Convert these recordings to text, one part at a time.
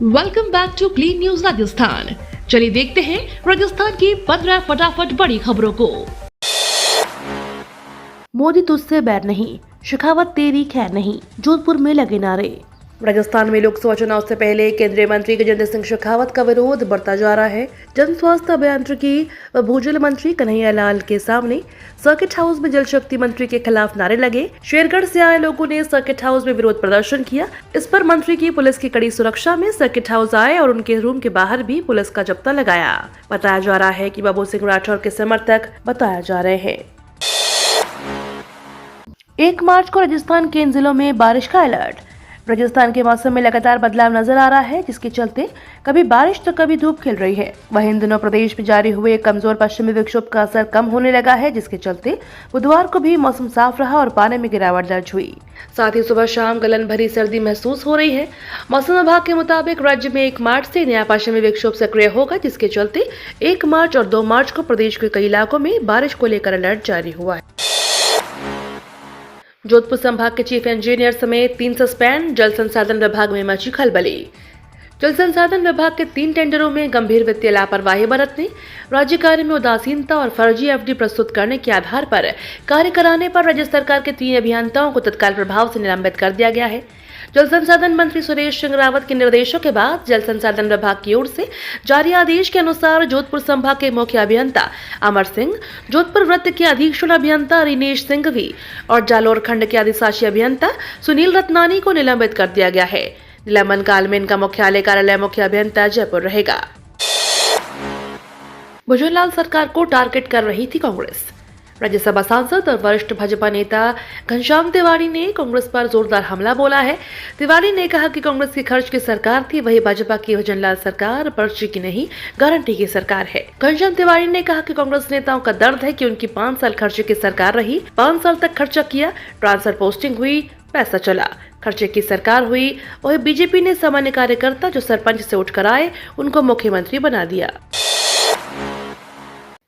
Welcome back to clean news Rajasthan. चलिए देखते हैं राजस्थान की 15 फटाफट बड़ी खबरों को। मोदी तुझसे बैर नहीं, शेखावत तेरी खैर नहीं, जोधपुर में लगे नारे। राजस्थान में लोकसभा चुनाव से पहले केंद्रीय मंत्री गजेंद्र सिंह शेखावत का विरोध बढ़ता जा रहा है। जन स्वास्थ्य अभियांत्रिकी व भूजल मंत्री कन्हैया लाल के सामने सर्किट हाउस में जल शक्ति मंत्री के खिलाफ नारे लगे। शेरगढ़ से आए लोगों ने सर्किट हाउस में विरोध प्रदर्शन किया। इस पर मंत्री की पुलिस की कड़ी सुरक्षा में सर्किट हाउस आए और उनके रूम के बाहर भी पुलिस का जब्ता लगाया। बताया जा रहा है कि बाबू सिंह राठौर के समर्थक बताया जा रहे हैं। 1 मार्च को राजस्थान के इन जिलों में बारिश का अलर्ट। राजस्थान के मौसम में लगातार बदलाव नजर आ रहा है, जिसके चलते कभी बारिश तो कभी धूप खिल रही है। वहीं इन दिनों प्रदेश में जारी हुए कमजोर पश्चिमी विक्षोभ का असर कम होने लगा है, जिसके चलते बुधवार को भी मौसम साफ रहा और पारे में गिरावट दर्ज हुई। साथ ही सुबह शाम गलन भरी सर्दी महसूस हो रही है। मौसम विभाग के मुताबिक राज्य में 1 मार्च से नया पश्चिमी विक्षोभ सक्रिय होगा, जिसके चलते 1 मार्च और 2 मार्च को प्रदेश के कई इलाकों में बारिश को लेकर अलर्ट जारी हुआ है। जोधपुर संभाग के चीफ इंजीनियर समेत 3 सस्पेंड। जल संसाधन विभाग में मची खलबली। जल संसाधन विभाग के 3 टेंडरों में गंभीर वित्तीय लापरवाही बरतने, राज्य कार्य में उदासीनता और फर्जी एफडी प्रस्तुत करने के आधार पर कार्य कराने पर राज्य सरकार के 3 अभियंताओं को तत्काल प्रभाव से निलंबित कर दिया गया है। जल संसाधन मंत्री सुरेश सिंह रावत के निर्देशों के बाद जल संसाधन विभाग की ओर से जारी आदेश के अनुसार जोधपुर संभाग के मुख्य अभियंता अमर सिंह, जोधपुर वृत्त के अधीक्षण अभियंता रिनेश सिंघवी और जालोर खंड के अधिशासी अभियंता सुनील रत्नानी को निलंबित कर दिया गया है। निलंबन काल में इनका मुख्यालय कार्यालय मुख्य अभियंता जयपुर रहेगा। भुजनलाल सरकार को टारगेट कर रही थी कांग्रेस। राज्यसभा सांसद और वरिष्ठ भाजपा नेता घनश्याम तिवारी ने कांग्रेस पर जोरदार हमला बोला है। तिवारी ने कहा कि कांग्रेस की खर्च की सरकार थी, वही भाजपा की भुजनलाल सरकार पर्ची की नहीं गारंटी की सरकार है। घनश्याम तिवारी ने कहा कि कांग्रेस नेताओं का दर्द है कि उनकी 5 साल खर्चे की सरकार रही, 5 साल तक खर्चा किया, ट्रांसफर पोस्टिंग हुई, पैसा चला, खर्चे की सरकार हुई। वही बीजेपी ने सामान्य कार्यकर्ता जो सरपंच से उठकर आए उनको मुख्यमंत्री बना दिया।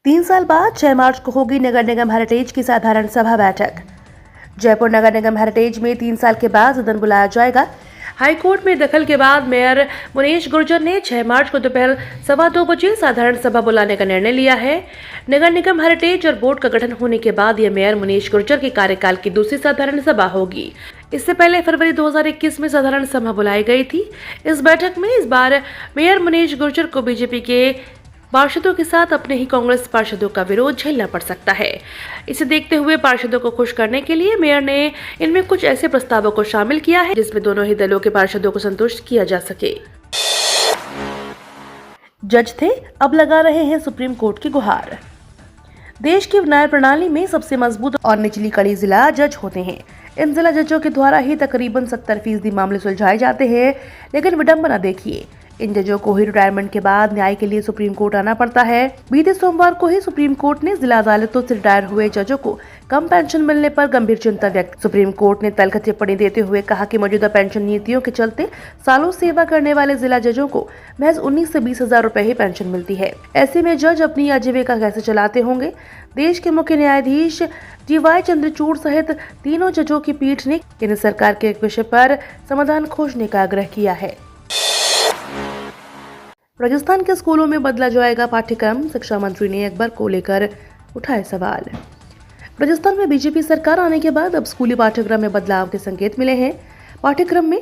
3 साल बाद 6 मार्च को होगी नगर निगम हेरिटेज की साधारण सभा बैठक। जयपुर नगर निगम हेरिटेज में 3 साल के बाद सदन बुलाया जाएगा। हाईकोर्ट में दखल के बाद मेयर मुनीश गुर्जर ने 6 मार्च को दोपहर 2:15 बजे साधारण सभा बुलाने का निर्णय लिया है। नगर निगम हेरिटेज और बोर्ड का गठन होने के बाद यह मेयर मुनीश गुर्जर के कार्यकाल की दूसरी साधारण सभा होगी। इससे पहले फरवरी 2021 में साधारण सभा बुलाई गई थी। इस बैठक में इस बार मेयर मुनीश गुर्जर को बीजेपी के पार्षदों के साथ अपने ही कांग्रेस पार्षदों का विरोध झेलना पड़ सकता है। इसे देखते हुए पार्षदों को खुश करने के लिए मेयर ने इनमें कुछ ऐसे प्रस्तावों को शामिल किया है जिसमें दोनों ही दलों के पार्षदों को संतुष्ट किया जा सके। जज थे, अब लगा रहे हैं सुप्रीम कोर्ट की गुहार। देश की न्याय प्रणाली में सबसे मजबूत और निचली कड़ी जिला जज होते हैं। इन जिला जजों के द्वारा ही तकरीबन 70% मामले सुलझाए जाते हैं। लेकिन विडंबना देखिए, इन जजों को ही रिटायरमेंट के बाद न्याय के लिए सुप्रीम कोर्ट आना पड़ता है। बीते सोमवार को ही सुप्रीम कोर्ट ने जिला अदालतों से रिटायर हुए जजों को कम पेंशन मिलने पर गंभीर चिंता व्यक्त। सुप्रीम कोर्ट ने तल्ख टिप्पणी देते हुए कहा कि मौजूदा पेंशन नीतियों के चलते सालों सेवा करने वाले जिला जजों को महज 19 से 20 हजार रुपए ही पेंशन मिलती है। ऐसे में जज अपनी आजीविका कैसे चलाते होंगे? देश के मुख्य न्यायाधीश DY चंद्रचूड़ सहित तीनों जजों की पीठ ने केंद्र सरकार के एक विषय पर समाधान खोजने का आग्रह किया है। राजस्थान के स्कूलों में बदला जाएगा पाठ्यक्रम, शिक्षा मंत्री ने अकबर को लेकर उठाए सवाल। राजस्थान में बीजेपी सरकार आने के बाद अब स्कूली पाठ्यक्रम में बदलाव के संकेत मिले हैं। पाठ्यक्रम में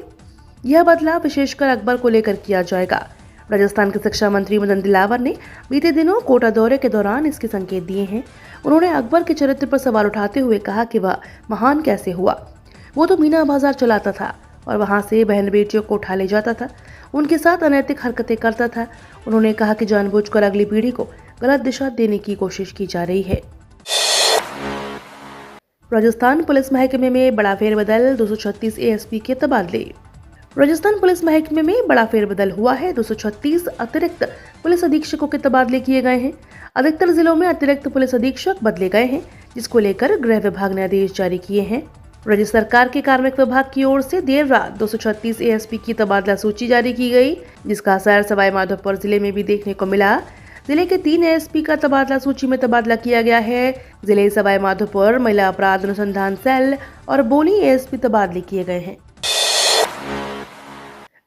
यह बदलाव विशेषकर अकबर को लेकर किया जाएगा। राजस्थान के शिक्षा मंत्री मदन दिलावर ने बीते दिनों कोटा दौरे के दौरान इसके संकेत दिए हैं। उन्होंने अकबर के चरित्र पर सवाल उठाते हुए कहा कि वह महान कैसे हुआ। वो तो मीना बाजार चलाता था और वहां से बहन बेटियों को उठा ले जाता था, उनके साथ अनैतिक हरकतें करता था। उन्होंने कहा कि जानबूझकर अगली पीढ़ी को गलत दिशा देने की कोशिश की जा रही है। राजस्थान पुलिस महकमे में बड़ा फेरबदल, 236 ASP के तबादले। राजस्थान पुलिस महकमे में बड़ा फेरबदल हुआ है। 236 अतिरिक्त पुलिस अधीक्षकों के तबादले किए गए हैं। अधिकतर जिलों में अतिरिक्त पुलिस अधीक्षक बदले गए हैं, जिसको लेकर गृह विभाग ने आदेश जारी किए हैं। राज्य सरकार के कार्मिक विभाग की ओर से देर रात 236 ASP की तबादला सूची जारी की गई, जिसका असर सवाई माधोपुर जिले में भी देखने को मिला। जिले के 3 ASP का तबादला सूची में तबादला किया गया है। जिले सवाई माधोपुर महिला अपराध अनुसंधान सेल और बोली ASP तबादले किए गए हैं।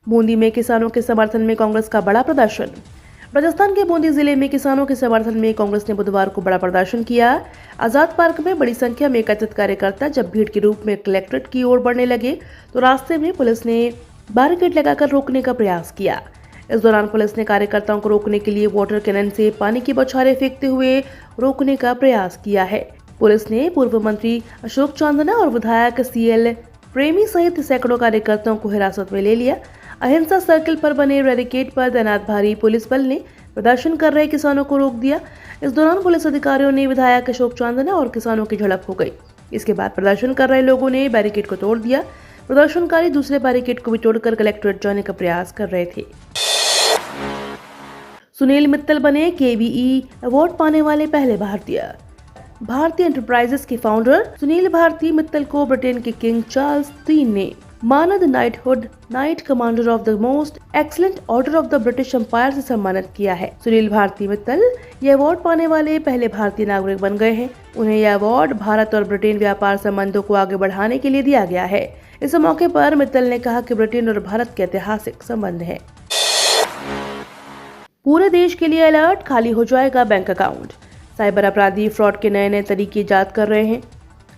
बूंदी में किसानों के समर्थन में कांग्रेस का बड़ा प्रदर्शन। राजस्थान के बूंदी जिले में किसानों के समर्थन में कांग्रेस ने बुधवार को बड़ा प्रदर्शन किया। आजाद पार्क में बड़ी संख्या में एकत्रित कार्यकर्ता जब भीड़ के रूप में कलेक्ट्रेट की ओर बढ़ने लगे तो रास्ते में पुलिस ने बैरिकेड लगाकर रोकने का प्रयास किया। इस दौरान पुलिस ने कार्यकर्ताओं को रोकने के लिए वाटर कैनन से पानी की बौछारें फेंकते हुए रोकने का प्रयास किया है। पुलिस ने पूर्व मंत्री अशोक चांदना और विधायक CL प्रेमी सहित सैकड़ों कार्यकर्ताओं को हिरासत में ले लिया। अहिंसा सर्किल पर बने बैरिकेड पर तैनात भारी पुलिस बल ने प्रदर्शन कर रहे किसानों को रोक दिया। इस दौरान पुलिस अधिकारियों ने विधायक अशोक चांदना और किसानों की झड़प हो गई। इसके बाद प्रदर्शन कर रहे लोगों ने बैरिकेड को तोड़ दिया। प्रदर्शनकारी दूसरे बैरिकेड को भी तोड़कर कलेक्ट्रेट जाने का प्रयास कर रहे थे। सुनील मित्तल बने KBE अवार्ड पाने वाले पहले भारतीय एंटरप्राइजेस के फाउंडर सुनील भारती मित्तल को ब्रिटेन के किंग चार्ल्स III ने मानद knighthood knight commander of the most excellent order of the British Empire से सम्मानित किया है। सुनील भारती मित्तल ये अवार्ड पाने वाले पहले भारतीय नागरिक बन गए हैं। उन्हें यह अवार्ड भारत और ब्रिटेन व्यापार संबंधों को आगे बढ़ाने के लिए दिया गया है। इस मौके पर मित्तल ने कहा कि ब्रिटेन और भारत के ऐतिहासिक संबंध है। पूरे देश के लिए अलर्ट, खाली हो जाएगा बैंक अकाउंट। साइबर अपराधी फ्रॉड के नए तरीके इजाद कर रहे हैं।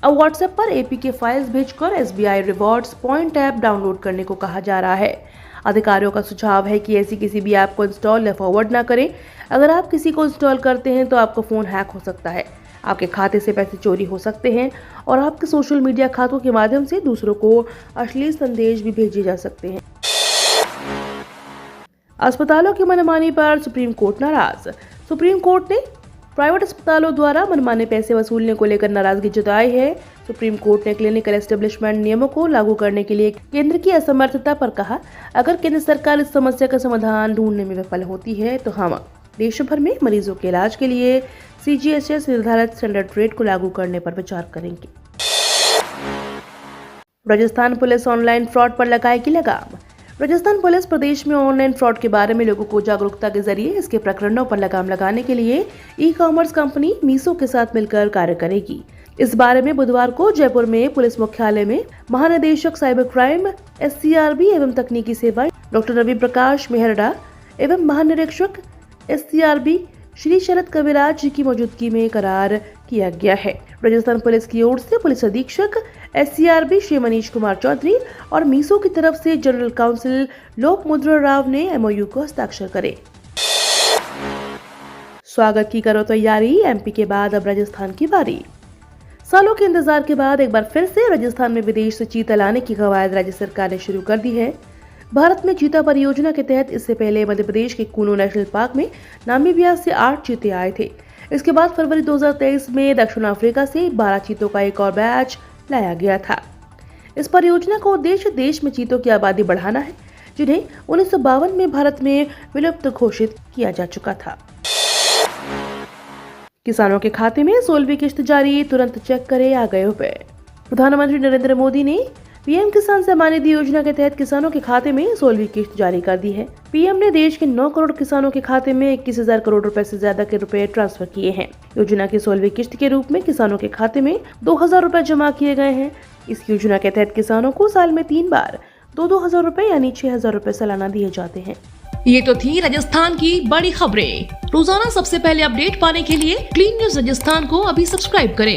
अब व्हाट्सएप पर APK फाइल्स भेजकर SBI rewards point app download करने को कहा जा रहा है। अधिकारियों का सुझाव है कि ऐसी किसी भी ऐप को इंस्टॉल या फॉरवर्ड ना करें। अगर आप किसी को इंस्टॉल करते हैं तो आपका फोन हैक हो सकता है, आपके खाते से पैसे चोरी हो सकते हैं और आपके सोशल मीडिया खातों के माध्यम से दूसरों को अश्लील संदेश भी भेजे जा सकते हैं। अस्पतालों की मनमानी पर सुप्रीम कोर्ट नाराज। सुप्रीम कोर्ट ने प्राइवेट अस्पतालों द्वारा मनमाने पैसे वसूलने को लेकर नाराजगी जताई है। सुप्रीम कोर्ट ने क्लिनिकल एस्टेब्लिशमेंट नियमों को लागू करने के लिए केंद्र की असमर्थता पर कहा, अगर केंद्र सरकार इस समस्या का समाधान ढूंढने में विफल होती है तो हम देश भर में मरीजों के इलाज के लिए CGHS निर्धारित स्टैंडर्ड रेट को लागू करने पर विचार करेंगे। राजस्थान पुलिस ऑनलाइन फ्रॉड पर लगाएगी लगाम। राजस्थान पुलिस प्रदेश में ऑनलाइन फ्रॉड के बारे में लोगों को जागरूकता के जरिए इसके प्रकरणों पर लगाम लगाने के लिए ई-कॉमर्स कंपनी मीशो के साथ मिलकर कार्य करेगी। इस बारे में बुधवार को जयपुर में पुलिस मुख्यालय में महानिदेशक साइबर क्राइम SCRB एवं तकनीकी सेवाएं डॉक्टर रवि प्रकाश मेहरडा एवं महानिरीक्षक SCRB श्री शरद कविराज जी की मौजूदगी में करार किया गया है। राजस्थान पुलिस की ओर से पुलिस अधीक्षक SCRB श्री मनीष कुमार चौधरी और मीशो की तरफ से जनरल काउंसिल लोकमुद्रा राव ने MOU को हस्ताक्षर करे। स्वागत की करो तैयारी, MP के बाद अब राजस्थान की बारी। सालों के इंतजार के बाद एक बार फिर से राजस्थान में विदेश से चीता लाने की कवायद राज्य सरकार ने शुरू कर दी है। भारत में चीता परियोजना के तहत इससे पहले मध्य प्रदेश के कूनो नेशनल पार्क में नामीबिया से 8 चीते आए थे। इसके बाद फरवरी 2023 में दक्षिण अफ्रीका से 12 चीतों का एक और बैच लाया गया था। इस परियोजना का उद्देश्य देश में चीतों की आबादी बढ़ाना है, जिन्हें 1952 में भारत में विलुप्त घोषित किया जा चुका था। किसानों के खाते में 16वीं किश्त जारी, तुरंत चेक करें आ गए रुपए। प्रधानमंत्री नरेंद्र मोदी ने PM किसान सम्मान निधि योजना के तहत किसानों के खाते में 16वीं किश्त जारी कर दी है। PM ने देश के 9 करोड़ किसानों के खाते में 21,000 करोड़ रुपए से ज्यादा के रुपए ट्रांसफर किए हैं। योजना की 16वीं किश्त के रूप में किसानों के खाते में 2,000 रुपए जमा किए गए हैं। इस योजना के तहत किसानों को साल में 3 बार 2,000 रुपए यानी 6,000 रुपए सालाना दिए जाते हैं। ये तो थी राजस्थान की बड़ी खबरें। रोजाना सबसे पहले अपडेट पाने के लिए क्लीन न्यूज राजस्थान को अभी सब्सक्राइब करें।